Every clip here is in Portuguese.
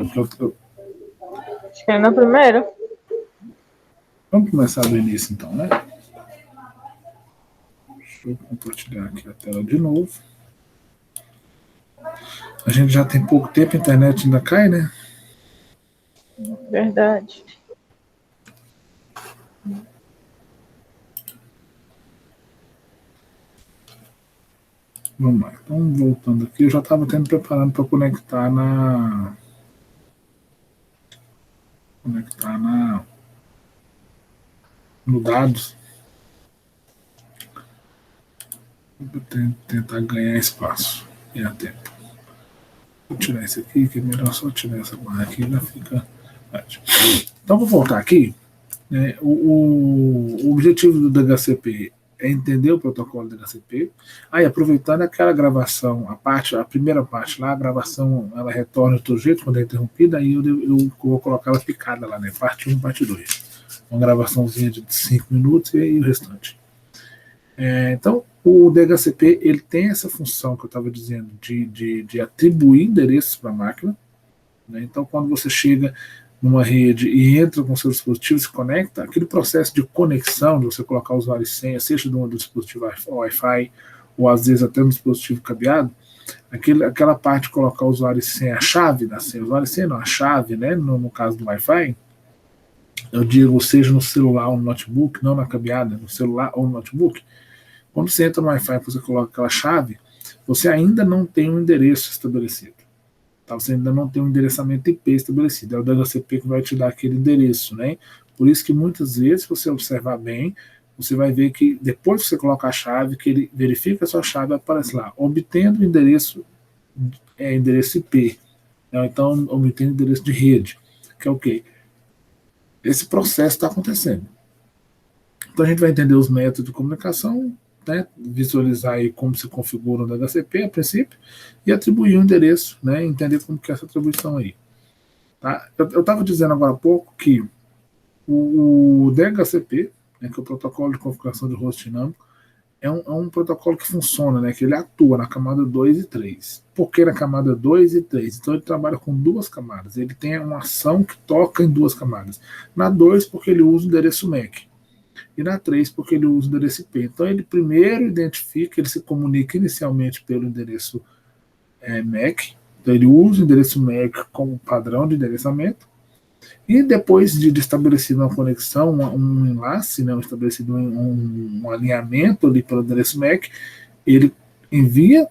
Acho que é na primeira. Vamos começar do início, então, né? Deixa eu compartilhar aqui a tela de novo. A gente já tem pouco tempo, a internet ainda cai, né? Verdade. Vamos lá. Então, voltando aqui, eu já estava preparando para conectar no dados. Vou tentar ganhar espaço e a tempo. Vou tirar esse aqui, que é melhor só tirar essa barra aqui, já fica. Então, vou voltar aqui. O objetivo do DHCP é entender o protocolo do DHCP. Aí, aproveitando aquela gravação, a primeira parte lá, a gravação ela retorna de outro jeito quando é interrompida, aí eu vou colocar ela picada lá, né? Parte 1, parte 2. Uma gravaçãozinha de 5 minutos e o restante. Então, o DHCP ele tem essa função que eu estava dizendo de atribuir endereços para a máquina. Né? Então, quando você chega numa rede e entra com o seu dispositivo, se conecta, aquele processo de conexão, de você colocar usuário e senha, seja do dispositivo Wi-Fi ou às vezes até no dispositivo cabeado, aquela parte de colocar o usuário e senha, a chave da senha, usuário e senha não, a chave, né? No caso do Wi-Fi, eu digo, seja no celular ou no notebook, não na cabeada, no celular ou no notebook, quando você entra no Wi-Fi e você coloca aquela chave, você ainda não tem um endereço estabelecido. Tá? Você ainda não tem um endereçamento IP estabelecido. É o DHCP que vai te dar aquele endereço. Né? Por isso que muitas vezes, se você observar bem, você vai ver que depois que você coloca a chave, que ele verifica a sua chave, aparece lá, obtendo o endereço IP. Né? Então, obtendo o endereço de rede. Que é o quê? Esse processo está acontecendo. Então a gente vai entender os métodos de comunicação, né, visualizar aí como se configura o DHCP a princípio e atribuir um endereço, né, entender como que é essa atribuição aí. Tá? Eu estava dizendo agora há pouco que o DHCP, né, que é o protocolo de configuração de host dinâmico, é um protocolo que funciona, né, que ele atua na camada 2 e 3. Por que na camada 2 e 3? Então ele trabalha com duas camadas, ele tem uma ação que toca em duas camadas. Na 2, porque ele usa o endereço MAC. E na 3, porque ele usa o endereço IP. Então, ele primeiro identifica, ele se comunica inicialmente pelo endereço MAC. Então, ele usa o endereço MAC como padrão de endereçamento. E depois de estabelecido uma conexão, um enlace, né, estabelecido um alinhamento ali pelo endereço MAC, ele envia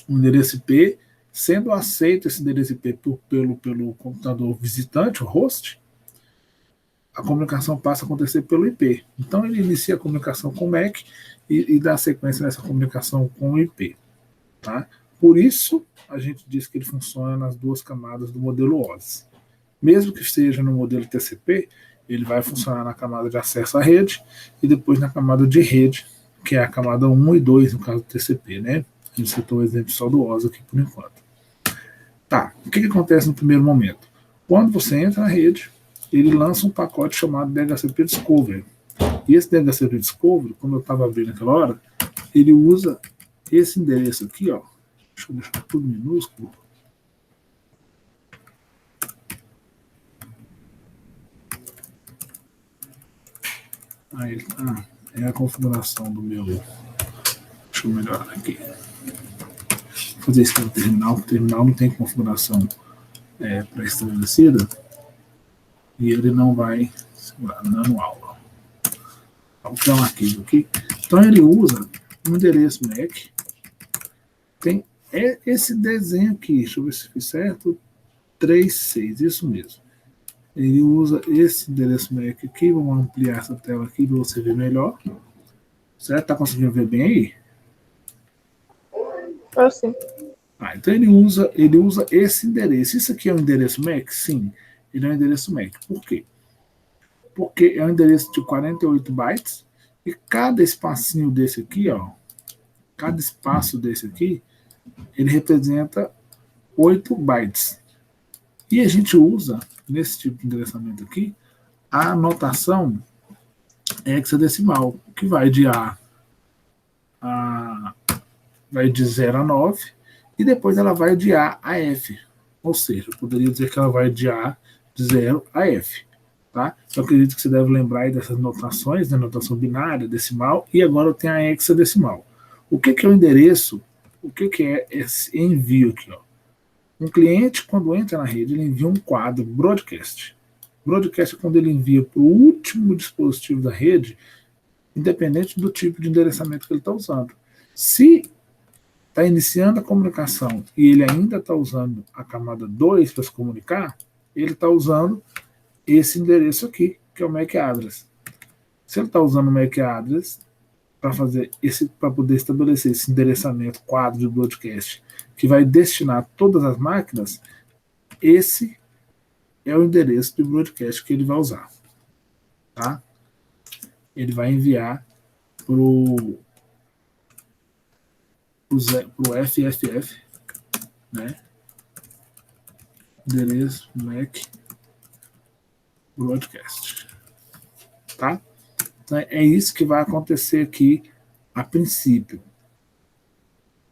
o endereço IP, sendo aceito esse endereço IP pelo computador visitante, o host, a comunicação passa a acontecer pelo IP. Então ele inicia a comunicação com o MAC e dá sequência nessa comunicação com o IP. Tá? Por isso, a gente diz que ele funciona nas duas camadas do modelo OSI. Mesmo que seja no modelo TCP, ele vai funcionar na camada de acesso à rede e depois na camada de rede, que é a camada 1 e 2, no caso do TCP. Né? A gente citou o exemplo só do OSI aqui por enquanto. Tá, o que acontece no primeiro momento? Quando você entra na rede, ele lança um pacote chamado DHCP Discovery. E esse DHCP Discovery, como eu estava vendo naquela hora, ele usa esse endereço aqui, ó. Deixa eu deixar tudo minúsculo. Aí ele tá. É a configuração do meu. Deixa eu melhorar aqui. Vou fazer isso no terminal, porque o terminal não tem configuração pré-estabelecida. E ele não vai segurar manual. Vou criar um arquivo aqui. Então ele usa um endereço MAC. Tem esse desenho aqui, deixa eu ver se fiz certo. 36, isso mesmo. Ele usa esse endereço MAC aqui. Vamos ampliar essa tela aqui para você ver melhor. Certo? Tá conseguindo ver bem aí? Sim. Então ele usa esse endereço. Isso aqui é um endereço MAC? Sim, ele é um endereço MAC. Por quê? Porque é um endereço de 48 bytes e cada espacinho desse aqui, ó, cada espaço desse aqui, ele representa 8 bytes. E a gente usa, nesse tipo de endereçamento aqui, a notação hexadecimal, que vai de vai de 0 a 9, e depois ela vai de A a F. Ou seja, eu poderia dizer que ela vai de A de 0 a F. Tá? Eu acredito que você deve lembrar aí dessas notações, né? Notação binária, decimal, e agora tem a hexadecimal. O que é o endereço? O que é esse envio aqui? Ó? Um cliente, quando entra na rede, ele envia um quadro broadcast. Broadcast é quando ele envia para o último dispositivo da rede, independente do tipo de endereçamento que ele está usando. Se está iniciando a comunicação e ele ainda está usando a camada 2 para se comunicar, ele está usando esse endereço aqui, que é o MAC address. Se ele está usando o MAC address para poder estabelecer esse endereçamento quadro de broadcast que vai destinar todas as máquinas, esse é o endereço de broadcast que ele vai usar. Tá? Ele vai enviar para o FFF, né? Endereço MAC broadcast. Tá? Então é isso que vai acontecer aqui a princípio.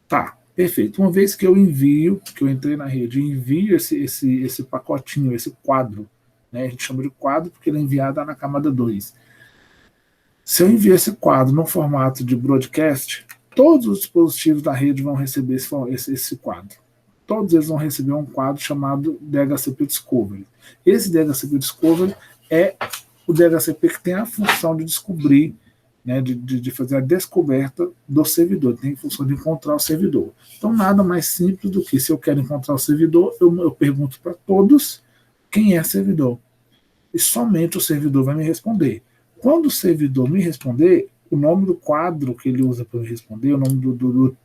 Tá, perfeito. Uma vez que eu envio, que eu entrei na rede e envio esse pacotinho, esse quadro, né? A gente chama de quadro porque ele é enviado na camada 2. Se eu enviar esse quadro no formato de broadcast, todos os dispositivos da rede vão receber esse quadro. Todos eles vão receber um quadro chamado DHCP Discovery. Esse DHCP Discovery é o DHCP que tem a função de descobrir, né, de fazer a descoberta do servidor, tem a função de encontrar o servidor. Então, nada mais simples do que, se eu quero encontrar o servidor, eu pergunto para todos quem é servidor. E somente o servidor vai me responder. Quando o servidor me responder, o nome do quadro que ele usa para me responder, o nome do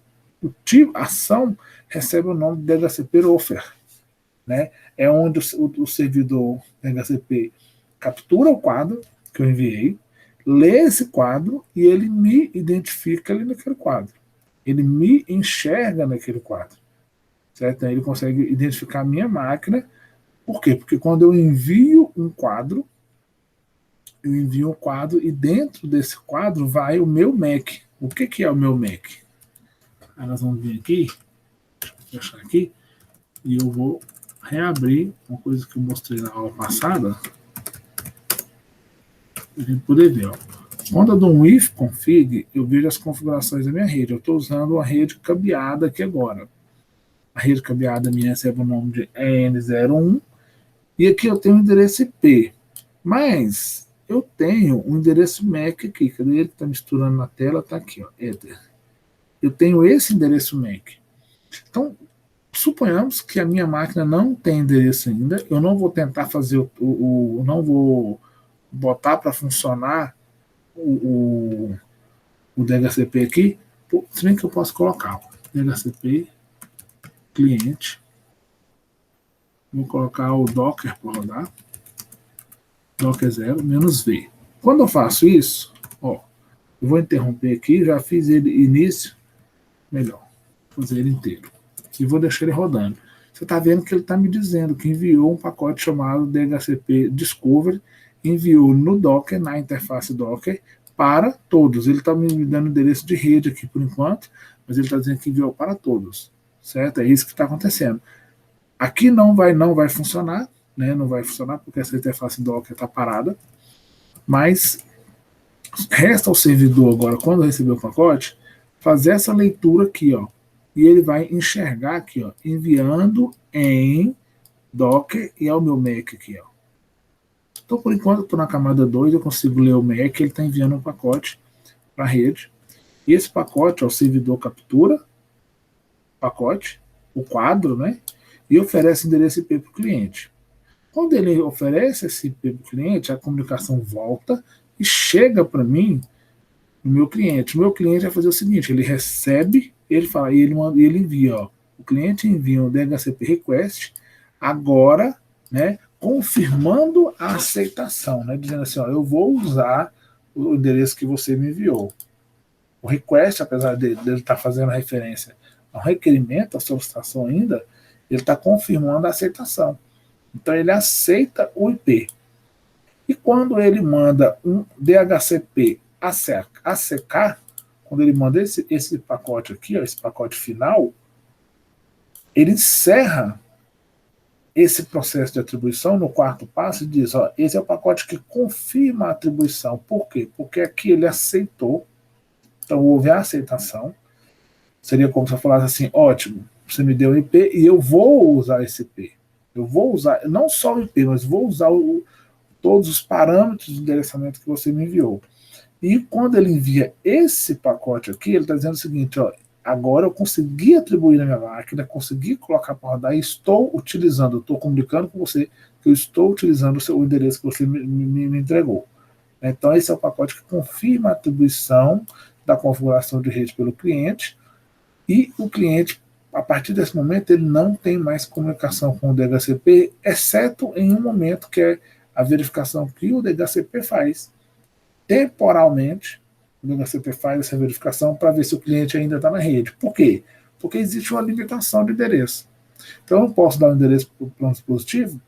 tipo, ação, recebe o nome de DHCP offer. Né? É onde o servidor DHCP captura o quadro que eu enviei, lê esse quadro e ele me identifica ali naquele quadro. Ele me enxerga naquele quadro. Certo? Ele consegue identificar a minha máquina. Por quê? Porque quando eu envio um quadro e dentro desse quadro vai o meu MAC. O que é o meu MAC? Aí nós vamos vir aqui, fechar aqui, e eu vou reabrir uma coisa que eu mostrei na aula passada, para a gente poder ver. Ó. Quando eu dou um if config, eu vejo as configurações da minha rede. Eu estou usando uma rede cabeada aqui agora. A rede cabeada minha recebe o nome de EN01, e aqui eu tenho o endereço IP. Mas eu tenho um endereço MAC aqui. Cadê ele que está misturando na tela? Está aqui, ó, Ether. Eu tenho esse endereço MAC. Então, suponhamos que a minha máquina não tem endereço ainda. Eu não vou tentar fazer não vou botar para funcionar o DHCP aqui. Se bem que eu posso colocar DHCP cliente. Vou colocar o Docker para rodar. Docker 0 -v. Quando eu faço isso, ó, eu vou interromper aqui, já fiz ele início, melhor, vou fazer ele inteiro. E vou deixar ele rodando. Você está vendo que ele está me dizendo que enviou um pacote chamado DHCP Discovery, enviou no Docker, na interface Docker, para todos. Ele está me dando endereço de rede aqui por enquanto, mas ele está dizendo que enviou para todos. Certo? É isso que está acontecendo. Aqui não vai funcionar, né? Não vai funcionar porque essa interface Docker está parada, mas resta ao servidor agora, quando receber o pacote, fazer essa leitura aqui, ó, e ele vai enxergar aqui, ó, enviando em Docker e é o meu MAC aqui, ó. Então, por enquanto, estou na camada 2, eu consigo ler o MAC, ele está enviando um pacote para a rede. E esse pacote, ó, o servidor captura pacote, o quadro, né? E oferece endereço IP para o cliente. Quando ele oferece esse IP para o cliente, a comunicação volta e chega para mim, no meu cliente. O meu cliente vai fazer o seguinte, ele recebe, ele fala, e ele envia, ó, o cliente envia um DHCP request, agora, né, confirmando a aceitação, né, dizendo assim, ó, eu vou usar o endereço que você me enviou. O request, apesar dele estar fazendo referência ao requerimento, à solicitação ainda, ele está confirmando a aceitação. Então ele aceita o IP. E quando ele manda um DHCP ACK, quando ele manda esse pacote aqui, ó, esse pacote final, ele encerra esse processo de atribuição, no quarto passo, diz, ó, esse é o pacote que confirma a atribuição. Por quê? Porque aqui ele aceitou, então houve a aceitação. Seria como se eu falasse assim, ótimo, você me deu o IP e eu vou usar esse IP. Eu vou usar, não só o IP, mas vou usar todos os parâmetros de endereçamento que você me enviou. E quando ele envia esse pacote aqui, ele está dizendo o seguinte, ó, agora eu consegui atribuir na minha máquina, consegui colocar para rodar e estou utilizando, estou comunicando com você que eu estou utilizando o endereço que você me entregou. Então esse é o pacote que confirma a atribuição da configuração de rede pelo cliente, e o cliente, a partir desse momento, ele não tem mais comunicação com o DHCP, exceto em um momento que é a verificação que o DHCP faz temporalmente. O DHCP faz essa verificação para ver se o cliente ainda está na rede. Por quê? Porque existe uma limitação de endereço. Então eu não posso dar um endereço para um dispositivo,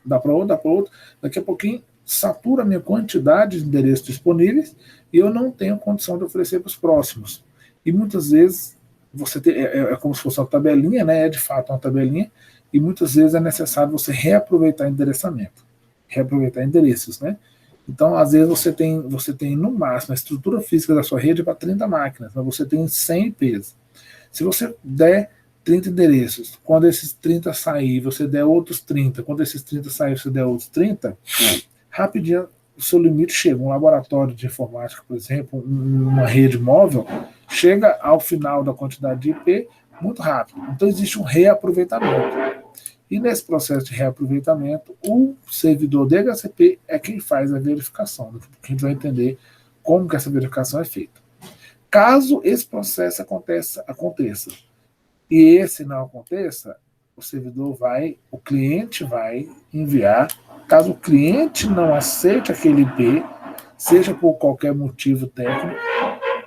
dá para outro, daqui a pouquinho satura a minha quantidade de endereços disponíveis e eu não tenho condição de oferecer para os próximos. E muitas vezes você tem, é como se fosse uma tabelinha, né? É de fato uma tabelinha, e muitas vezes é necessário você reaproveitar endereçamento, reaproveitar endereços, né? Então, às vezes, você tem no máximo a estrutura física da sua rede para 30 máquinas, mas você tem 100 IPs. Se você der 30 endereços, quando esses 30 sair, você der outros 30, quando esses 30 sair, você der outros 30, rapidinho o seu limite chega. Um laboratório de informática, por exemplo, uma rede móvel, chega ao final da quantidade de IP muito rápido. Então existe um reaproveitamento. E nesse processo de reaproveitamento, o servidor DHCP é quem faz a verificação. A gente vai entender como que essa verificação é feita. Caso esse processo aconteça e esse não aconteça, o cliente vai enviar. Caso o cliente não aceite aquele IP, seja por qualquer motivo técnico,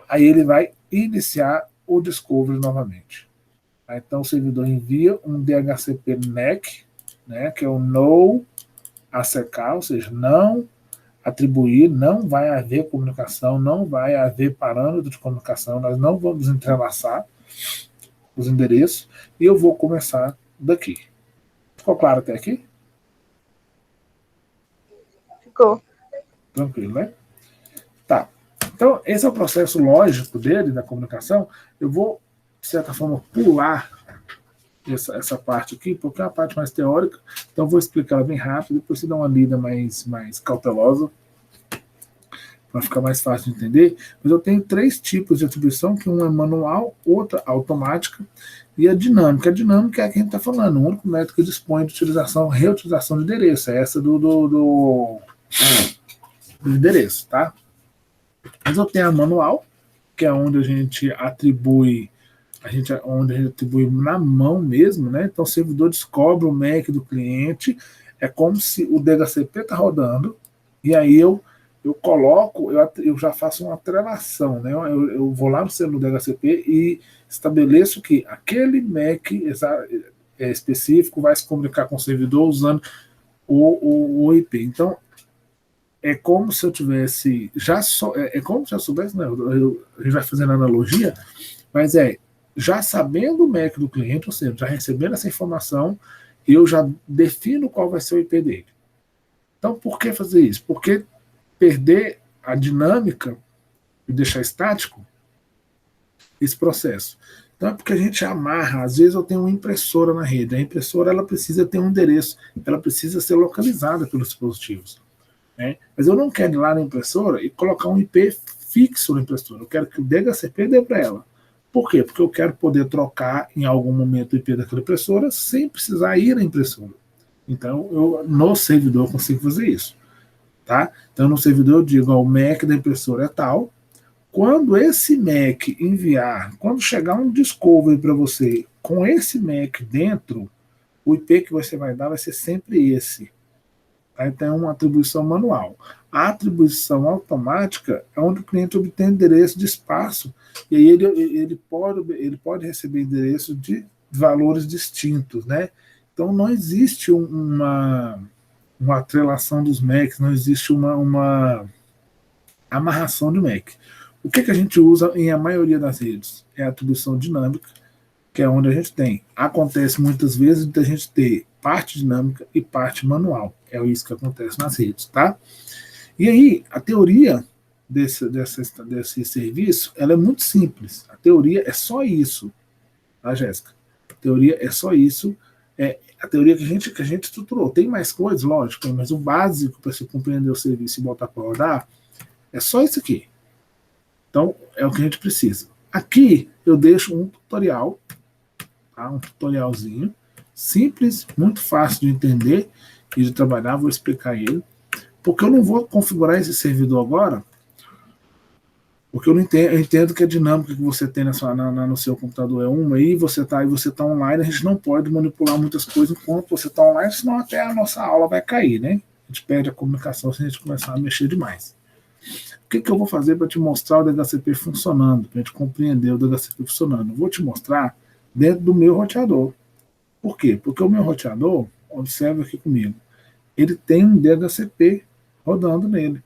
aí ele vai iniciar o discovery novamente. Então o servidor envia um DHCP NEC, né, que é o No ACK, ou seja, não atribuir, não vai haver comunicação, não vai haver parâmetro de comunicação, nós não vamos entrelaçar os endereços, e eu vou começar daqui. Ficou claro até aqui? Ficou. Tranquilo, né? Tá. Então, esse é o processo lógico dele, da comunicação. Eu vou, de certa forma, pular essa parte aqui, porque é uma parte mais teórica, então eu vou explicar ela bem rápido, depois você dá uma lida mais cautelosa, para ficar mais fácil de entender. Mas eu tenho 3 tipos de atribuição, que um é manual, outra automática, e a dinâmica. A dinâmica é a que a gente está falando, o único método que dispõe de reutilização de endereço, é essa do endereço, tá? Mas eu tenho a manual, que é onde a gente atribui na mão mesmo, né? Então o servidor descobre o MAC do cliente, é como se o DHCP está rodando, e aí eu coloco, eu já faço uma atrelação, né? Eu vou lá no DHCP e estabeleço que aquele MAC específico vai se comunicar com o servidor usando o IP. Então, é como se eu tivesse, é como se eu soubesse, né? A gente vai fazendo analogia, mas já sabendo o MAC do cliente, ou seja, já recebendo essa informação, eu já defino qual vai ser o IP dele. Então, por que fazer isso? Porque perder a dinâmica e deixar estático esse processo. Então é porque a gente amarra. Às vezes eu tenho uma impressora na rede. A impressora ela precisa ter um endereço, ela precisa ser localizada pelos dispositivos, né? Mas eu não quero ir lá na impressora e colocar um IP fixo na impressora. Eu quero que o DHCP dê para ela. Por quê? Porque eu quero poder trocar em algum momento o IP daquela impressora sem precisar ir na impressora. Então, no servidor eu consigo fazer isso. Tá? Então, no servidor eu digo, ó, o MAC da impressora é tal. Quando esse MAC quando chegar um discovery para você com esse MAC dentro, o IP que você vai dar vai ser sempre esse. Tá? Então, é uma atribuição manual. A atribuição automática é onde o cliente obtém endereço de espaço, e aí ele pode receber endereço de valores distintos, né? Então, não existe uma atrelação dos MACs, não existe uma amarração de MAC. O que a gente usa em a maioria das redes? É a atribuição dinâmica, que é onde a gente tem. Acontece muitas vezes de a gente ter parte dinâmica e parte manual. É isso que acontece nas redes, tá? E aí, a teoria desse serviço, ela é muito simples. A teoria é só isso, tá, Jéssica? A teoria é só isso. É a teoria que a gente estruturou. Tem mais coisas, lógico, mas o básico para você compreender o serviço e botar para rodar é só isso aqui. Então, é o que a gente precisa. Aqui, eu deixo um tutorial, tá? Um tutorialzinho, simples, muito fácil de entender e de trabalhar. Vou explicar ele. Porque eu não vou configurar esse servidor agora, porque eu entendo que a dinâmica que você tem no seu computador é uma, e você tá online, a gente não pode manipular muitas coisas enquanto você está online, senão até a nossa aula vai cair, né? A gente perde a comunicação se a gente começar a mexer demais. O que eu vou fazer para te mostrar o DHCP funcionando, para a gente compreender o DHCP funcionando? Eu vou te mostrar dentro do meu roteador. Por quê? Porque o meu roteador, observe aqui comigo, ele tem um DHCP rodando nele.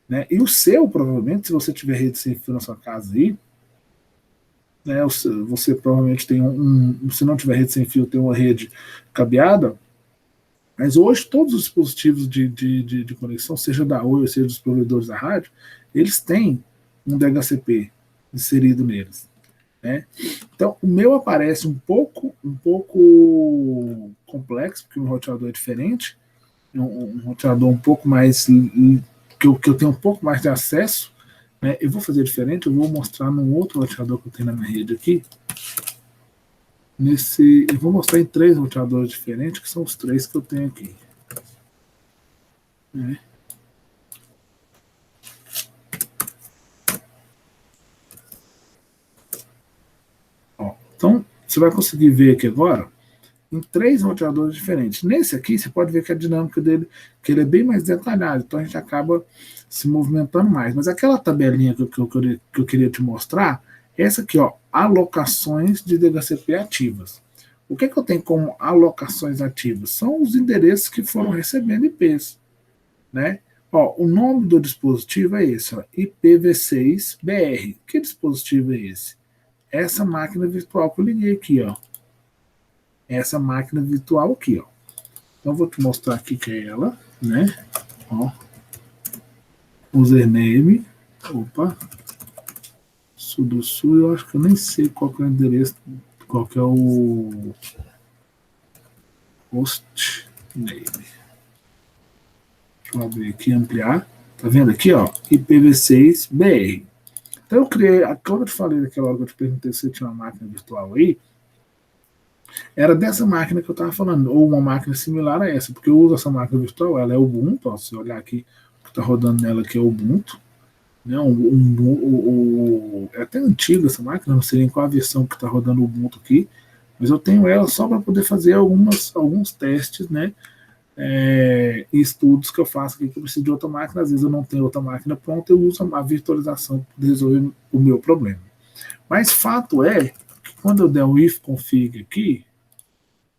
Né? E o seu, provavelmente, se você tiver rede sem fio na sua casa aí, né, você provavelmente tem se não tiver rede sem fio, tem uma rede cabeada, mas hoje todos os dispositivos de conexão, seja da Oi, seja dos provedores da rádio, eles têm um DHCP inserido neles. Né? Então, o meu aparece um pouco complexo, porque o roteador é diferente, um roteador um pouco mais que eu tenho um pouco mais de acesso, né? Eu vou fazer diferente, eu vou mostrar num outro roteador que eu tenho na minha rede aqui. Eu vou mostrar em 3 roteadores diferentes, que são os 3 que eu tenho aqui. Né? Ó, então, você vai conseguir ver aqui agora em 3 roteadores diferentes. Nesse aqui, você pode ver que a dinâmica dele, que ele é bem mais detalhado, então a gente acaba se movimentando mais. Mas aquela tabelinha que eu queria te mostrar, essa aqui, ó, alocações de DHCP ativas. O que eu tenho como alocações ativas? São os endereços que foram recebendo IPs. Né? Ó, o nome do dispositivo é esse, ó, IPv6BR. Que dispositivo é esse? Essa máquina virtual que eu liguei aqui, ó. Essa máquina virtual aqui, ó. Então, vou te mostrar aqui que é ela, né? Ó. Username. Opa. Sudo sul, eu acho que eu nem sei qual que é o endereço, qual que é o hostname. Deixa eu abrir aqui e ampliar. Tá vendo aqui, ó? IPv6BR. Então, eu criei, quando eu te falei daquela hora que eu te perguntei se você tinha uma máquina virtual aí, era dessa máquina que eu estava falando, ou uma máquina similar a essa, porque eu uso essa máquina virtual, ela é Ubuntu, ó, se você olhar aqui, o que está rodando nela aqui é Ubuntu, né, é até antiga essa máquina, não sei nem qual a versão que está rodando o Ubuntu aqui, mas eu tenho ela só para poder fazer alguns testes, né, e estudos que eu faço aqui, que eu preciso de outra máquina, às vezes eu não tenho outra máquina pronta, eu uso a virtualização para resolver o meu problema. Mas fato é que quando eu der o if config aqui,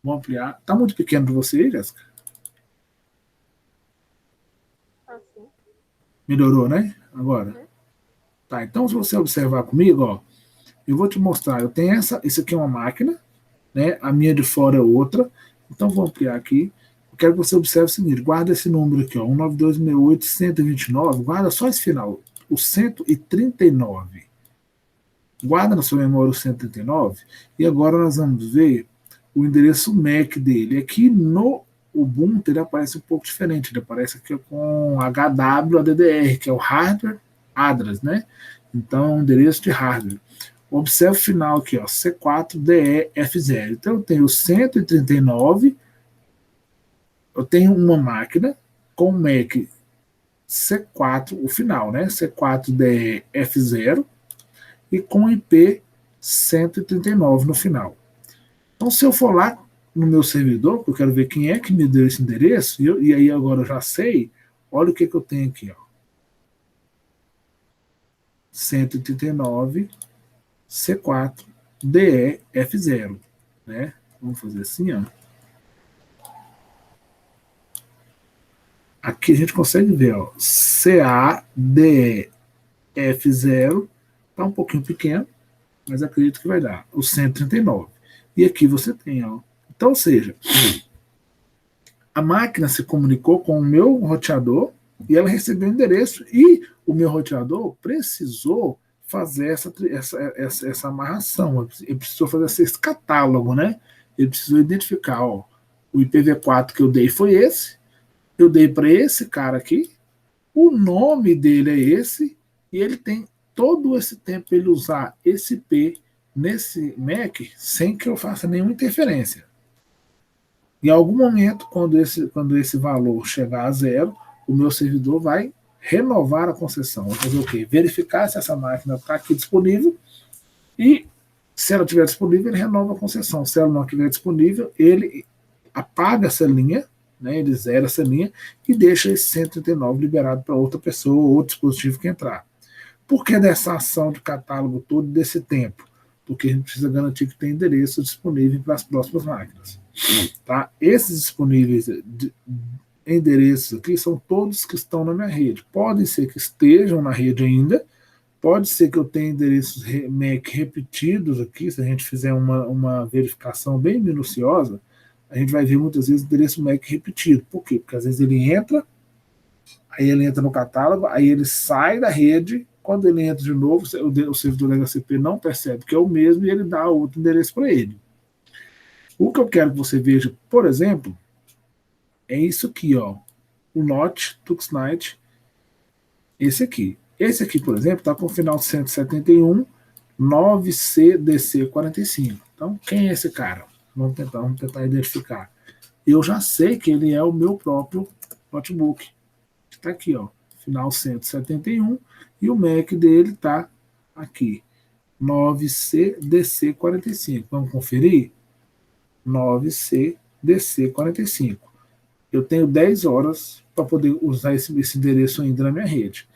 vou ampliar. Tá muito pequeno para você, Jéssica? Assim. Melhorou, né? Agora. Tá, então se você observar comigo, ó, eu vou te mostrar. Eu tenho isso aqui é uma máquina, né? A minha de fora é outra. Então vou ampliar aqui. Eu quero que você observe o seguinte: guarda esse número aqui, ó, 192.168.129. Guarda só esse final, o 139. Guarda na sua memória o 139. E agora nós vamos ver o endereço MAC dele. Aqui no Ubuntu ele aparece um pouco diferente. Ele aparece aqui com HWADDR, que é o Hardware Address, né? Então é um endereço de hardware. Observe o final aqui, ó, C4DEF0. Então eu tenho 139, eu tenho uma máquina com MAC C4, o final, né? C4DEF0 e com IP 139 no final. Então, se eu for lá no meu servidor, que eu quero ver quem é que me deu esse endereço, e aí agora eu já sei, olha o que eu tenho aqui, ó. 139 C4 DEF0, né? Vamos fazer assim, ó. Aqui a gente consegue ver, ó, CADEF0, tá um pouquinho pequeno, mas acredito que vai dar o 139. E aqui você tem, ó, Então, ou seja, a máquina se comunicou com o meu roteador e ela recebeu o endereço e o meu roteador precisou fazer essa amarração, ele precisou fazer esse catálogo, né? Ele precisou identificar, ó, o IPv4 que eu dei foi esse, eu dei para esse cara aqui, o nome dele é esse, e ele tem todo esse tempo para ele usar esse IP nesse MAC sem que eu faça nenhuma interferência. Em algum momento, quando esse valor chegar a zero, o meu servidor vai renovar a concessão. Vai fazer o quê? Verificar se essa máquina está aqui disponível e, se ela estiver disponível, ele renova a concessão. Se ela não estiver disponível, ele apaga essa linha, né, ele zera essa linha e deixa esse 139 liberado para outra pessoa ou outro dispositivo que entrar. Por que dessa ação de catálogo todo desse tempo? Porque a gente precisa garantir que tem endereço disponível para as próximas máquinas. Tá? Esses disponíveis endereços aqui são todos que estão na minha rede. Podem ser que estejam na rede ainda, pode ser que eu tenha endereços MAC repetidos aqui, se a gente fizer uma verificação bem minuciosa, a gente vai ver muitas vezes endereço MAC repetido. Por quê? Porque às vezes ele entra, aí ele entra no catálogo, aí ele sai da rede, quando ele entra de novo, o servidor da HCP não percebe que é o mesmo e ele dá outro endereço para ele. O que eu quero que você veja, por exemplo, é isso aqui, ó, o NOT, TuxNet, esse aqui. Esse aqui, por exemplo, está com o final 171, 9CDC45. Então, quem é esse cara? Vamos tentar identificar. Eu já sei que ele é o meu próprio notebook. Está aqui, ó, final 171, e o MAC dele está aqui, 9CDC45. Vamos conferir? 9CDC45. Eu tenho 10 horas para poder usar esse endereço ainda na minha rede.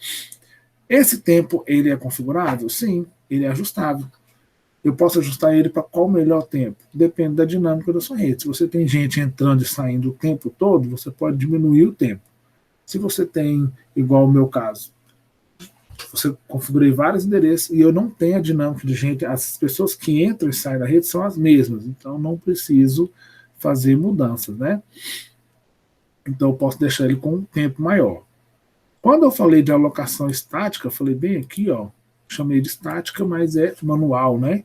Esse tempo, ele é configurável? Sim, ele é ajustável. Eu posso ajustar ele para qual o melhor tempo? Depende da dinâmica da sua rede. Se você tem gente entrando e saindo o tempo todo, você pode diminuir o tempo. Se você tem, igual o meu caso, você configurei vários endereços e eu não tenho a dinâmica de gente, as pessoas que entram e saem da rede são as mesmas, então não preciso fazer mudanças, né? Então eu posso deixar ele com um tempo maior. Quando eu falei de alocação estática, eu falei bem aqui, ó, chamei de estática, mas é manual, né?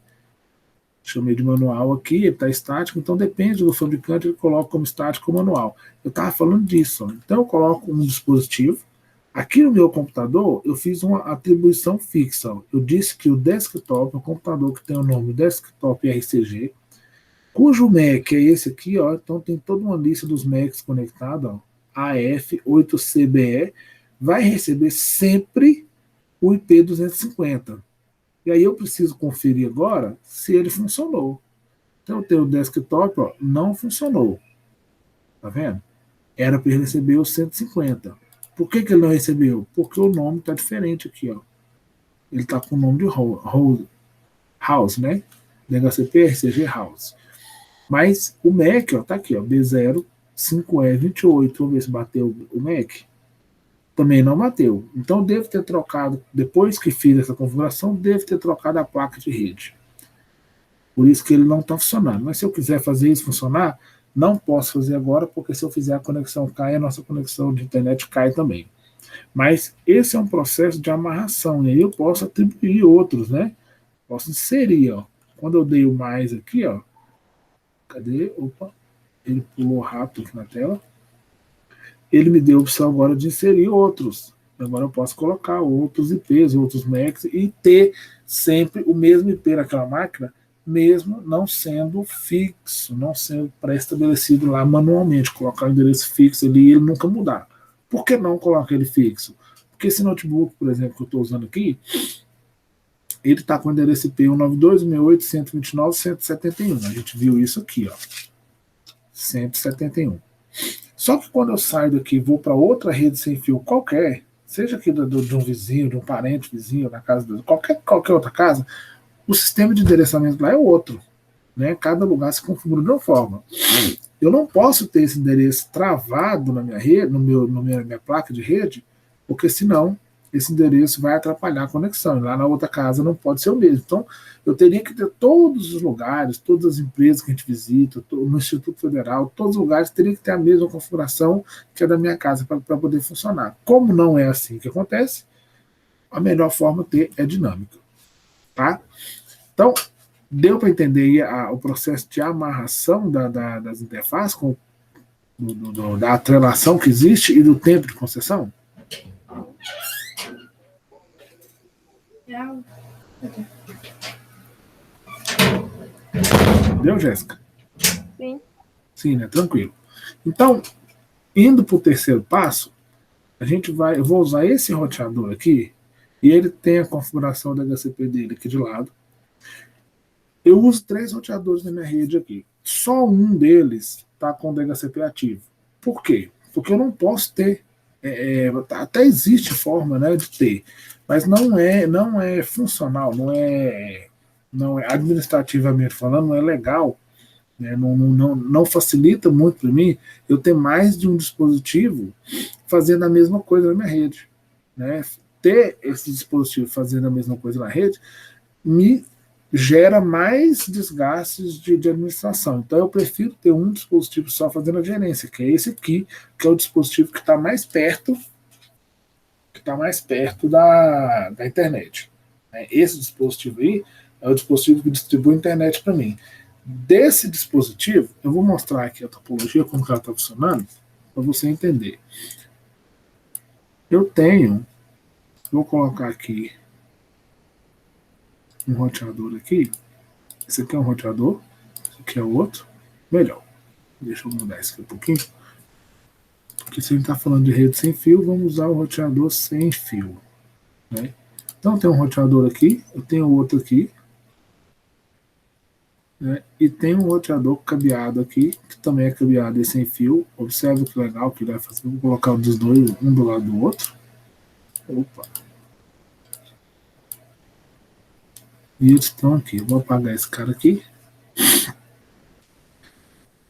Chamei de manual aqui, ele está estático, então depende do fabricante, ele coloca como estático ou manual. Eu estava falando disso, ó. Então eu coloco um dispositivo. Aqui no meu computador, eu fiz uma atribuição fixa. Ó. Eu disse que o desktop, o computador que tem o nome desktop RCG, cujo MAC é esse aqui, ó, então tem toda uma lista dos MACs conectados, ó, AF8CBE, vai receber sempre o IP 250. E aí eu preciso conferir agora se ele funcionou. Então eu tenho o desktop, ó, não funcionou. Tá vendo? Era para ele receber o 150. Por que ele não recebeu? Porque o nome está diferente aqui, ó. Ele está com o nome de House, né? DHCP RCG House. Mas o MAC, ó, tá aqui, ó, B05E28. Vamos ver se bateu o MAC. Também não bateu. Então devo ter trocado, depois que fiz essa configuração, devo ter trocado a placa de rede. Por isso que ele não está funcionando. Mas se eu quiser fazer isso funcionar, não posso fazer agora, porque se eu fizer a conexão cai, a nossa conexão de internet cai também. Mas esse é um processo de amarração, e aí eu posso atribuir outros, né? Posso inserir, ó. Quando eu dei o mais aqui, ó. Cadê? Opa, ele pulou rápido aqui na tela. Ele me deu a opção agora de inserir outros. Agora eu posso colocar outros IPs, outros MACs e ter sempre o mesmo IP naquela máquina, mesmo não sendo fixo, não sendo pré-estabelecido lá manualmente. Colocar o endereço fixo ali e ele nunca mudar. Por que não colocar ele fixo? Porque esse notebook, por exemplo, que eu estou usando aqui, ele está com o endereço IP 192.168.129.171. A gente viu isso aqui, ó. 171. Só que quando eu saio daqui e vou para outra rede sem fio qualquer, seja aqui de um vizinho, de um parente vizinho, na casa de qualquer outra casa, o sistema de endereçamento lá é outro. Né? Cada lugar se configura de uma forma. Eu não posso ter esse endereço travado na minha rede, na minha placa de rede, porque senão esse endereço vai atrapalhar a conexão. E lá na outra casa não pode ser o mesmo. Então, eu teria que ter todos os lugares, todas as empresas que a gente visita, no Instituto Federal, todos os lugares teriam que ter a mesma configuração que a da minha casa para poder funcionar. Como não é assim que acontece, a melhor forma de ter é dinâmica. Tá? Então, deu para entender aí o processo de amarração das interfaces, da atrelação que existe e do tempo de concessão? Entendeu, Jéssica? Sim. Sim, né? Tranquilo. Então, indo para o terceiro passo, eu vou usar esse roteador aqui, e ele tem a configuração da HCP dele aqui de lado. Eu uso 3 roteadores na minha rede aqui. Só um deles está com o DHCP ativo. Por quê? Porque eu não posso ter. Até existe forma, né, de ter, mas não é funcional, não é administrativamente falando, não é legal, né, não facilita muito para mim eu ter mais de um dispositivo fazendo a mesma coisa na minha rede. Né? Ter esse dispositivo fazendo a mesma coisa na rede me gera mais desgastes de administração. Então, eu prefiro ter um dispositivo só fazendo a gerência, que é esse aqui, que é o dispositivo que está mais perto, da internet. Esse dispositivo aí é o dispositivo que distribui a internet para mim. Desse dispositivo, eu vou mostrar aqui a topologia, como que ela está funcionando, para você entender. Vou colocar aqui um roteador aqui. Esse aqui é um roteador, esse aqui é o outro. Melhor. Deixa eu mudar isso aqui um pouquinho. Porque se a gente está falando de rede sem fio, vamos usar o roteador sem fio. Né? Então tem um roteador aqui, eu tenho outro aqui. Né? E tem um roteador cabeado aqui, que também é cabeado e sem fio. Observe que legal que ele vai fazer. Vou colocar os dois, um do lado do outro. Opa! E eles estão aqui. Eu vou apagar esse cara aqui.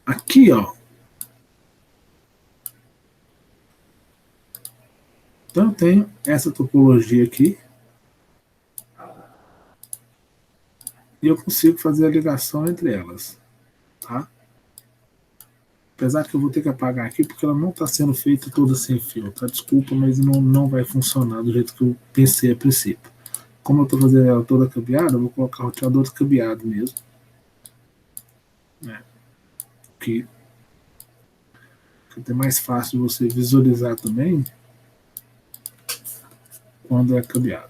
Aqui, ó. Então eu tenho essa topologia aqui. E eu consigo fazer a ligação entre elas. Tá? Apesar que eu vou ter que apagar aqui, porque ela não está sendo feita toda sem fio. Tá? Desculpa, mas não vai funcionar do jeito que eu pensei a princípio. Como eu estou fazendo ela toda cabeada, eu vou colocar roteador cabeado mesmo. Né? Que é mais fácil de você visualizar também quando é cabeado.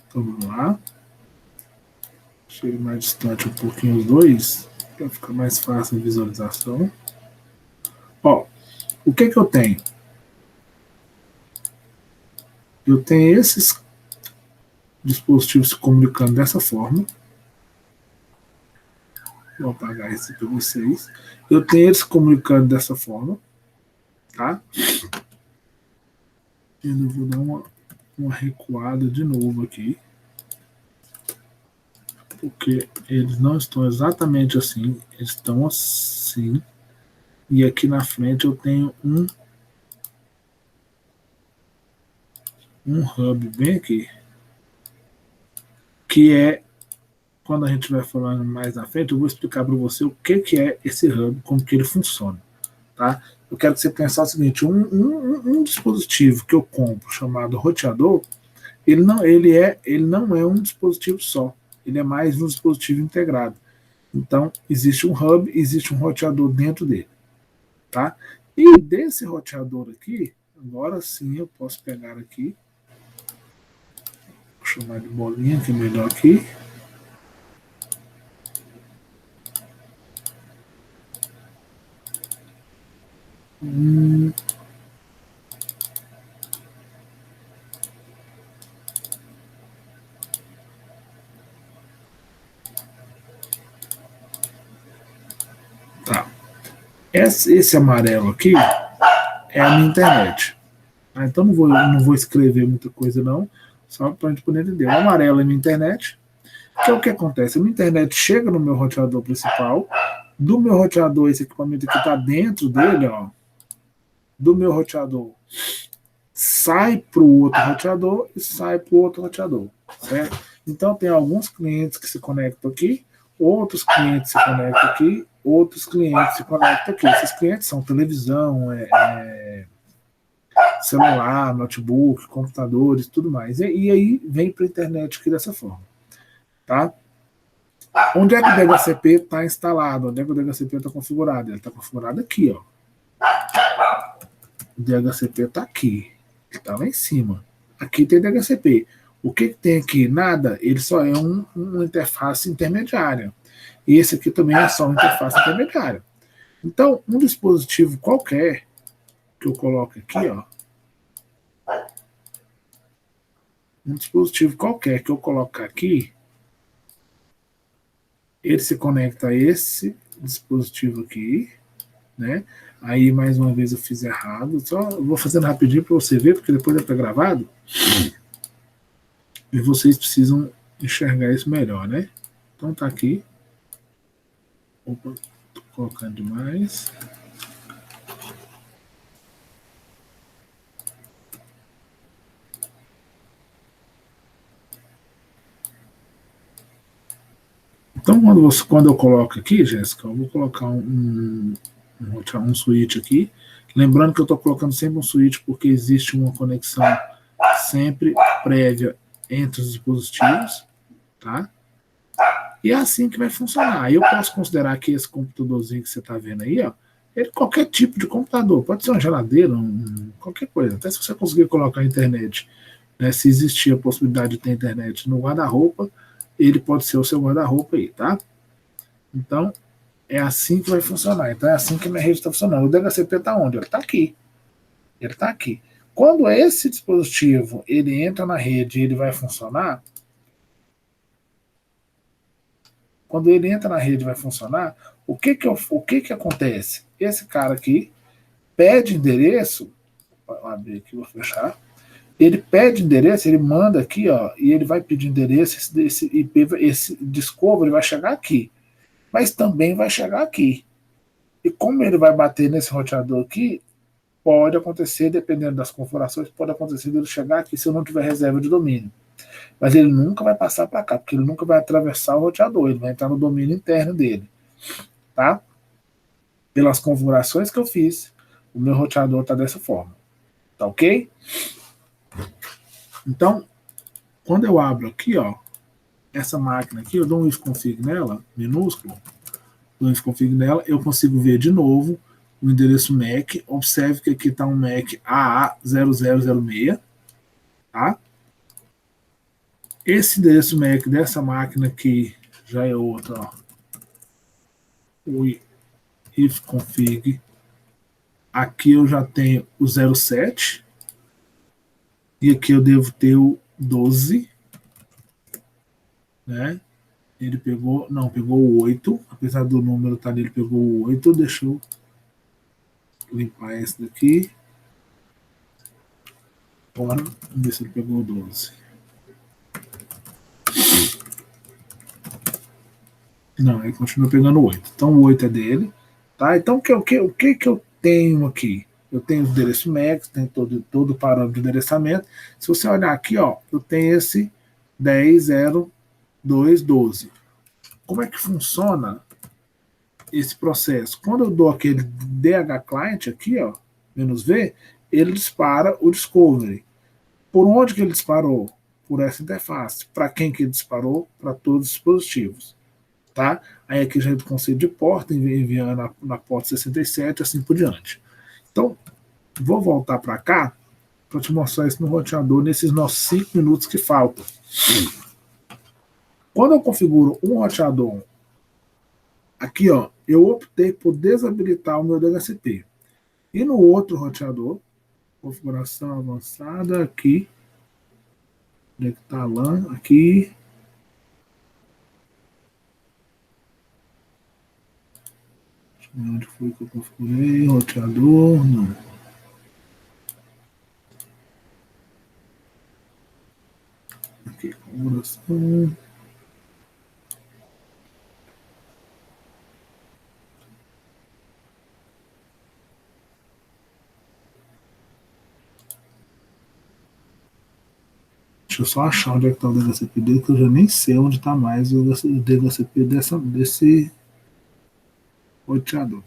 Então vamos lá. Chega mais distante um pouquinho os dois, para ficar mais fácil a visualização. Ó, o que eu tenho? Eu tenho esses dispositivos se comunicando dessa forma. Vou apagar esse para vocês. Eu tenho eles se comunicando dessa forma. Tá? Eu vou dar uma recuada de novo aqui. Porque eles não estão exatamente assim. Eles estão assim. E aqui na frente eu tenho um hub bem aqui, que é, quando a gente vai falando mais na frente, eu vou explicar para você o que é esse hub, como que ele funciona. Tá? Eu quero que você pense o seguinte, um dispositivo que eu compro chamado roteador, ele não é um dispositivo só, ele é mais um dispositivo integrado. Então, existe um hub, existe um roteador dentro dele. Tá? E desse roteador aqui, agora sim eu posso pegar aqui, vou chamar de bolinha, que é melhor aqui. Tá. Esse amarelo aqui é a minha internet. Então não vou escrever muita coisa não, só para a gente poder entender. O amarelo é minha internet, Que é o que acontece? A minha internet chega no meu roteador principal, do meu roteador, esse equipamento aqui está dentro dele, ó, do meu roteador, sai para o outro roteador e sai para o outro roteador, certo? Então tem alguns clientes que se conectam aqui, outros clientes se conectam aqui, outros clientes se conectam aqui. Esses clientes são televisão, celular, notebook, computadores, tudo mais. E aí vem para a internet aqui dessa forma, tá? Onde é que o DHCP está instalado? Onde é que o DHCP está configurado? Ele está configurado aqui, ó. O DHCP está aqui. Ele está lá em cima. Aqui tem DHCP. O que tem aqui? Nada. Ele só é uma interface intermediária. E esse aqui também é só uma interface intermediária. Então, um dispositivo qualquer que eu coloco aqui, ó. Um dispositivo qualquer que eu colocar aqui, ele se conecta a esse dispositivo aqui, né? Aí, mais uma vez, eu fiz errado. Só vou fazendo rapidinho para você ver, porque depois já está gravado. E vocês precisam enxergar isso melhor, né? Então tá aqui. Opa, tô colocando demais. Então, quando eu coloco aqui, Jéssica, eu vou colocar um switch aqui. Lembrando que eu estou colocando sempre um switch porque existe uma conexão sempre prévia entre os dispositivos, tá? E é assim que vai funcionar. Aí eu posso considerar que esse computadorzinho que você está vendo aí, ó, ele qualquer tipo de computador, pode ser uma geladeira, qualquer coisa. Até se você conseguir colocar a internet, né, se existir a possibilidade de ter internet no guarda-roupa, ele pode ser o seu guarda-roupa aí, tá? Então, é assim que vai funcionar. Então, é assim que minha rede está funcionando. O DHCP está onde? Ele está aqui. Ele está aqui. Quando esse dispositivo ele entra na rede e ele vai funcionar, quando ele entra na rede e vai funcionar, o que acontece? Esse cara aqui pede endereço, vou abrir aqui, vou fechar. Ele pede endereço, ele manda aqui, ó, e ele vai pedir endereço, esse discovery vai chegar aqui, mas também vai chegar aqui. E como ele vai bater nesse roteador aqui, pode acontecer, dependendo das configurações, pode acontecer dele chegar aqui se eu não tiver reserva de domínio. Mas ele nunca vai passar para cá, porque ele nunca vai atravessar o roteador, ele vai entrar no domínio interno dele, tá? Pelas configurações que eu fiz, o meu roteador está dessa forma, tá ok? Então, quando eu abro aqui, ó, essa máquina aqui, eu dou um ifconfig nela, minúsculo, dou um ifconfig nela, eu consigo ver de novo o endereço MAC. Observe que aqui está um MAC AA0006, tá? Esse endereço MAC dessa máquina aqui já é outro, ó. O ifconfig. Aqui eu já tenho o 07 e aqui eu devo ter o 12, né? Ele pegou, não, pegou o 8, apesar do número estar nele, pegou o 8, deixa eu limpar esse daqui. Agora, vamos ver se ele pegou o 12. Não, ele continua pegando o 8. Então o 8 é dele, tá? Então o que eu tenho aqui? Eu tenho o endereço MAC, tem todo o parâmetro de endereçamento. Se você olhar aqui, ó, eu tenho esse 10.02.12. Como é que funciona esse processo? Quando eu dou aquele DH client aqui, ó, "-v", ele dispara o discovery. Por onde que ele disparou? Por essa interface. Para quem que ele disparou? Para todos os dispositivos. Tá? Aí aqui já é do conceito de porta, enviando na porta 67, assim por diante. Então, vou voltar para cá para te mostrar isso no roteador nesses nossos 5 minutos que faltam. Quando eu configuro um roteador, aqui, ó, eu optei por desabilitar o meu DHCP. E no outro roteador, configuração avançada, aqui, onde é que tá a LAN? Aqui. Onde foi que eu configurei? Roteador, não. Aqui, configuração. só achar onde é que está o DHCP dele, que eu já nem sei onde está mais o DHCP desse roteador.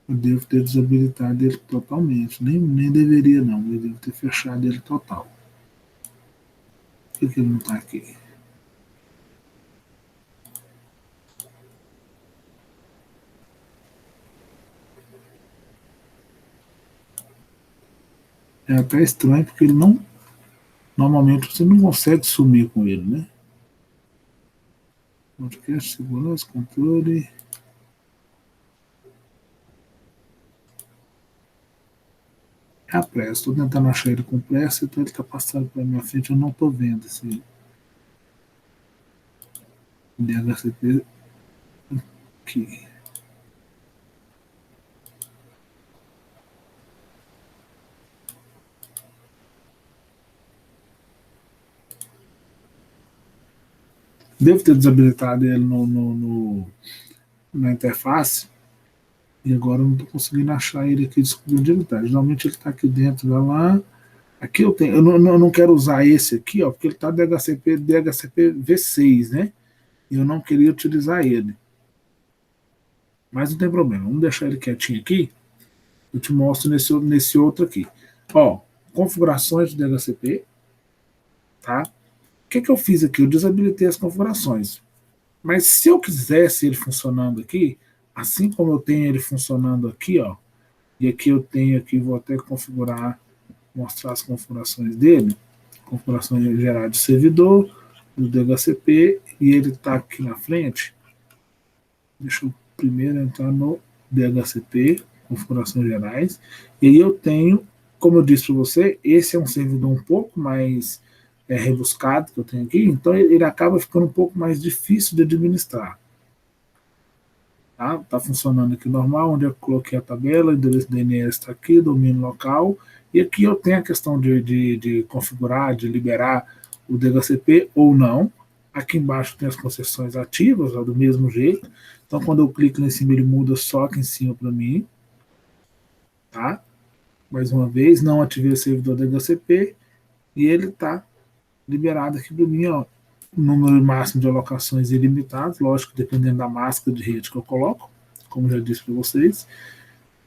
Eu devo ter desabilitado ele totalmente. Nem deveria, não. Eu devo ter fechado ele total. Por que ele não está aqui? É até estranho, porque ele não. Normalmente você não consegue sumir com ele, né? Podcast, segurança, controle. É a pressa. Estou tentando achar ele com pressa, então ele está passando pela minha frente. Eu não estou vendo esse DHCP aqui. Devo ter desabilitado ele na interface. E agora eu não estou conseguindo achar ele aqui, descobrir onde ele está. Geralmente ele está aqui dentro, vai lá. Aqui eu tenho. Eu não quero usar esse aqui, ó, porque ele está DHCP V6, né? E eu não queria utilizar ele. Mas não tem problema. Vamos deixar ele quietinho aqui. Eu te mostro nesse outro aqui. Ó, configurações de DHCP. Tá? O que eu fiz aqui? Eu desabilitei as configurações. Mas se eu quisesse ele funcionando aqui, assim como eu tenho ele funcionando aqui, ó, e aqui eu tenho aqui, vou até configurar, mostrar as configurações dele, configurações gerais de servidor, do DHCP, e ele está aqui na frente. Deixa eu primeiro entrar no DHCP, configurações gerais, e aí eu tenho, como eu disse para você, esse é um servidor um pouco mais rebuscado que eu tenho aqui, então ele acaba ficando um pouco mais difícil de administrar. Tá funcionando aqui normal, onde eu coloquei a tabela, o endereço DNS está aqui, domínio local, e aqui eu tenho a questão de configurar, de liberar o DHCP ou não. Aqui embaixo tem as concessões ativas, ó, do mesmo jeito. Então, quando eu clico lá em cima, ele muda só aqui em cima para mim. Tá? Mais uma vez, não ativei o servidor DHCP e ele está liberado aqui para mim, ó. Número máximo de alocações ilimitado, lógico, dependendo da máscara de rede que eu coloco, como já disse para vocês,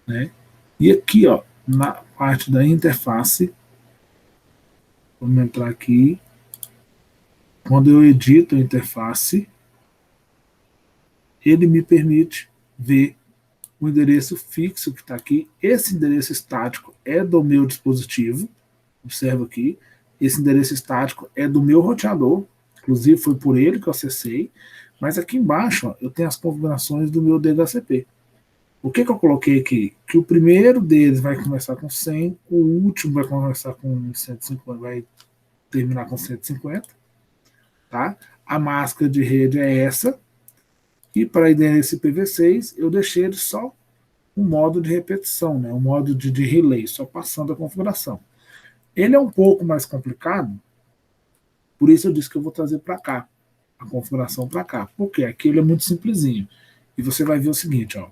né? E aqui, ó, na parte da interface, vamos entrar aqui. Quando eu edito a interface, ele me permite ver o endereço fixo que está aqui. Esse endereço estático é do meu dispositivo, observa aqui. Esse endereço estático é do meu roteador, inclusive foi por ele que eu acessei, mas aqui embaixo ó, eu tenho as configurações do meu DHCP. O que eu coloquei aqui? Que o primeiro deles vai começar com 100, o último vai começar com 150, vai terminar com 150, tá? A máscara de rede é essa, e para esse PV6 eu deixei ele só um modo de repetição, né? Um modo de relay, só passando a configuração. Ele é um pouco mais complicado, por isso eu disse que eu vou trazer para cá, a configuração para cá. Porque aqui ele é muito simplesinho. E você vai ver o seguinte, ó.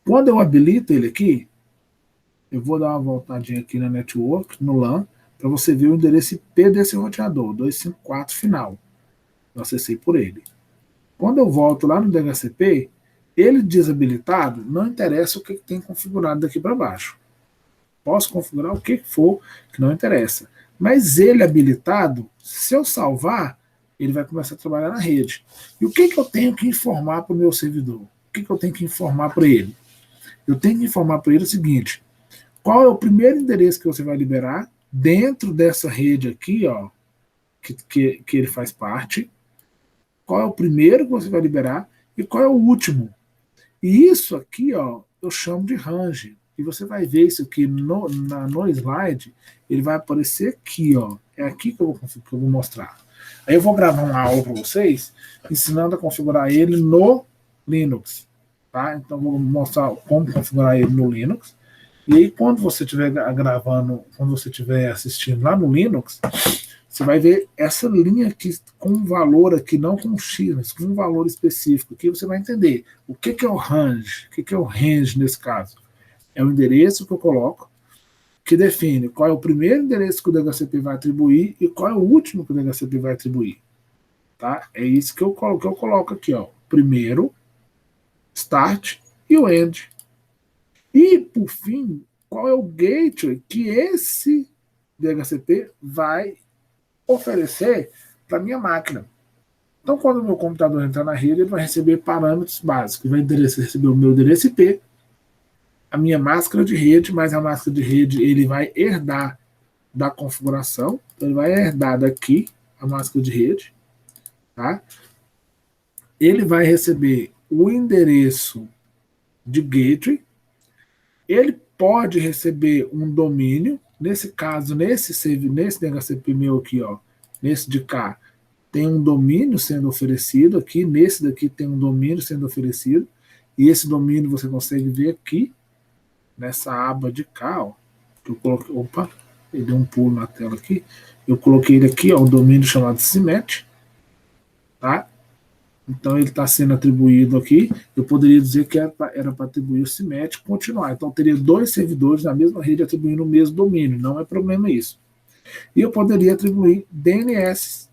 Quando eu habilito ele aqui, eu vou dar uma voltadinha aqui na network, no LAN, para você ver o endereço IP desse roteador, 254 final. Eu acessei por ele. Quando eu volto lá no DHCP, ele desabilitado, não interessa o que tem configurado daqui para baixo. Posso configurar o que for, que não interessa. Mas ele habilitado, se eu salvar, ele vai começar a trabalhar na rede. E o que eu tenho que informar para o meu servidor? O que eu tenho que informar para ele? Eu tenho que informar para ele o seguinte: qual é o primeiro endereço que você vai liberar dentro dessa rede aqui, ó, que ele faz parte? Qual é o primeiro que você vai liberar e qual é o último? E isso aqui, ó, eu chamo de range. E você vai ver isso aqui no slide, ele vai aparecer aqui, ó. É aqui que eu vou mostrar. Aí eu vou gravar uma aula para vocês, ensinando a configurar ele no Linux. Tá? Então vou mostrar como configurar ele no Linux. E aí, quando você estiver gravando, quando você estiver assistindo lá no Linux, você vai ver essa linha aqui com um valor aqui, não com um X, mas com um valor específico. Aqui você vai entender o que é o range, o que é o range nesse caso. É o endereço que eu coloco, que define qual é o primeiro endereço que o DHCP vai atribuir e qual é o último que o DHCP vai atribuir. Tá? É isso que eu coloco aqui, ó. Primeiro, start e o end. E, por fim, qual é o gateway que esse DHCP vai oferecer para minha máquina. Então, quando o meu computador entrar na rede, ele vai receber parâmetros básicos. Vai receber o meu endereço IP, a minha máscara de rede, mas a máscara de rede ele vai herdar da configuração. Então, ele vai herdar daqui a máscara de rede. Tá? Ele vai receber o endereço de gateway. Ele pode receber um domínio. Nesse caso, nesse DHCP meu aqui, ó, nesse de cá, tem um domínio sendo oferecido aqui, nesse daqui tem um domínio sendo oferecido, e esse domínio você consegue ver aqui, nessa aba de cá, ó, que eu coloquei, opa, ele deu um pulo na tela aqui, eu coloquei ele aqui, ó, um domínio chamado CIMET, tá? Então ele está sendo atribuído aqui, eu poderia dizer que era para atribuir o CIMET e continuar, então teria dois servidores na mesma rede atribuindo o mesmo domínio, não é problema isso. E eu poderia atribuir DNS,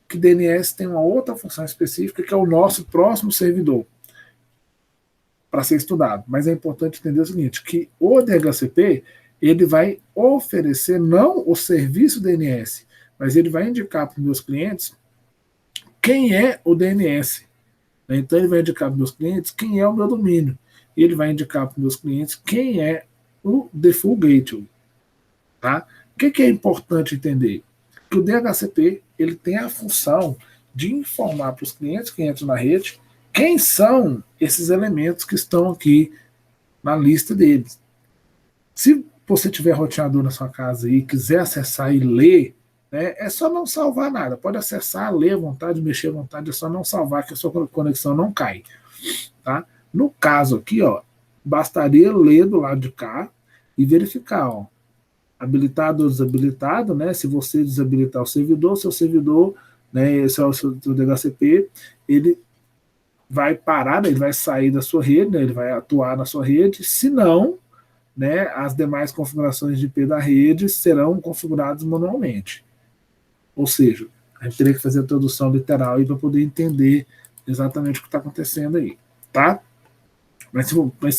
que DNS tem uma outra função específica, que é o nosso próximo servidor, para ser estudado. Mas é importante entender o seguinte, que o DHCP, ele vai oferecer não o serviço DNS, mas ele vai indicar para os meus clientes quem é o DNS. Então ele vai indicar para os meus clientes quem é o meu domínio. E ele vai indicar para os meus clientes quem é o default gateway. Tá? O que é importante entender? Que o DHCP ele tem a função de informar para os clientes que entram na rede quem são esses elementos que estão aqui na lista deles. Se você tiver roteador na sua casa e quiser acessar e ler, né, é só não salvar nada. Pode acessar, ler à vontade, mexer à vontade, é só não salvar que a sua conexão não cai. Tá? No caso aqui, ó, bastaria ler do lado de cá e verificar, ó, habilitado ou desabilitado, né? Se você desabilitar o servidor, seu servidor, né, esse é o seu DHCP, ele vai parar, né, ele vai sair da sua rede, né, ele vai atuar na sua rede, se não, né, as demais configurações de IP da rede serão configuradas manualmente. Ou seja, a gente teria que fazer a tradução literal para poder entender exatamente o que está acontecendo aí, tá? Mas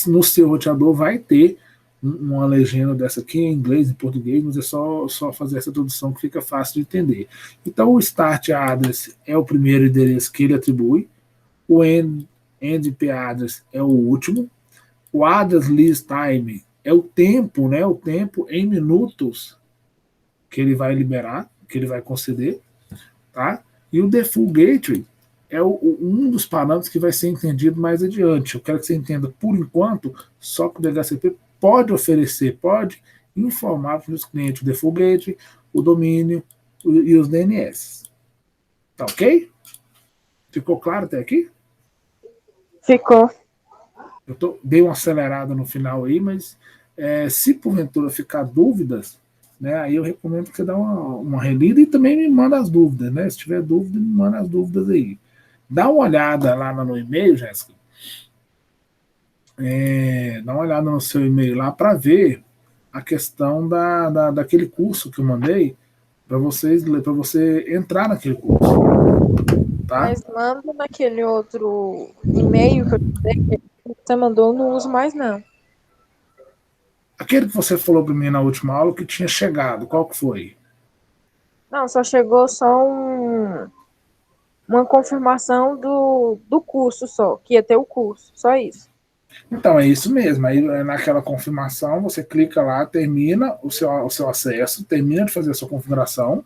no seu roteador vai ter uma legenda dessa aqui em inglês, em português, mas é só fazer essa tradução que fica fácil de entender. Então, o start address é o primeiro endereço que ele atribui, o end IP address é o último, o address list time é o tempo, né? O tempo em minutos que ele vai liberar, que ele vai conceder, tá? E o default gateway é um dos parâmetros que vai ser entendido mais adiante. Eu quero que você entenda, por enquanto, só que o DHCP pode oferecer, pode informar para os clientes o default gateway, o domínio e os DNS. Tá ok? Ficou claro até aqui? Ficou. Dei uma acelerada no final aí, mas se porventura ficar dúvidas, né, aí eu recomendo que você dê uma relida e também me manda as dúvidas, né? Se tiver dúvida, me manda as dúvidas aí. Dá uma olhada lá no e-mail, Jéssica. Dá uma olhada no seu e-mail lá para ver a questão daquele curso que eu mandei para você entrar naquele curso. Tá? Mas manda naquele outro e-mail que eu te dei, que você mandou, eu não uso mais, não. Aquele que você falou para mim na última aula que tinha chegado, qual que foi? Não, só chegou só uma confirmação do curso só, que ia ter o curso, só isso. Então, é isso mesmo. Aí, naquela confirmação, você clica lá, termina o seu acesso, termina de fazer a sua configuração,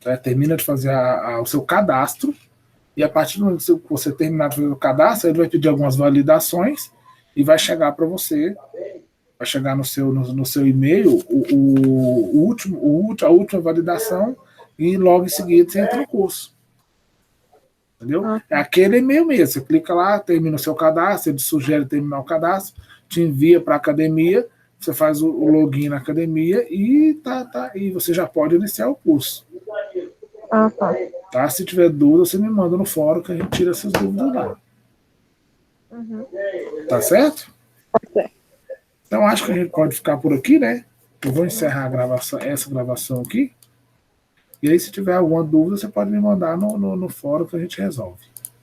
né, termina de fazer o seu cadastro, e a partir do momento que você terminar de fazer o cadastro, ele vai pedir algumas validações e vai chegar para você, vai chegar no seu e-mail a última validação e logo em seguida você entra no curso. Entendeu? É aquele e-mail mesmo. Você clica lá, termina o seu cadastro, ele sugere terminar o cadastro, te envia para a academia você faz o login na academia e e você já pode iniciar o curso. Ah, tá. Tá? Se tiver dúvida, você me manda no fórum que a gente tira essas dúvidas lá. Uhum. Tá certo? Tá certo. Então acho que a gente pode ficar por aqui, né? Eu vou encerrar a gravação, essa gravação aqui. E aí, se tiver alguma dúvida, você pode me mandar no fórum que a gente resolve.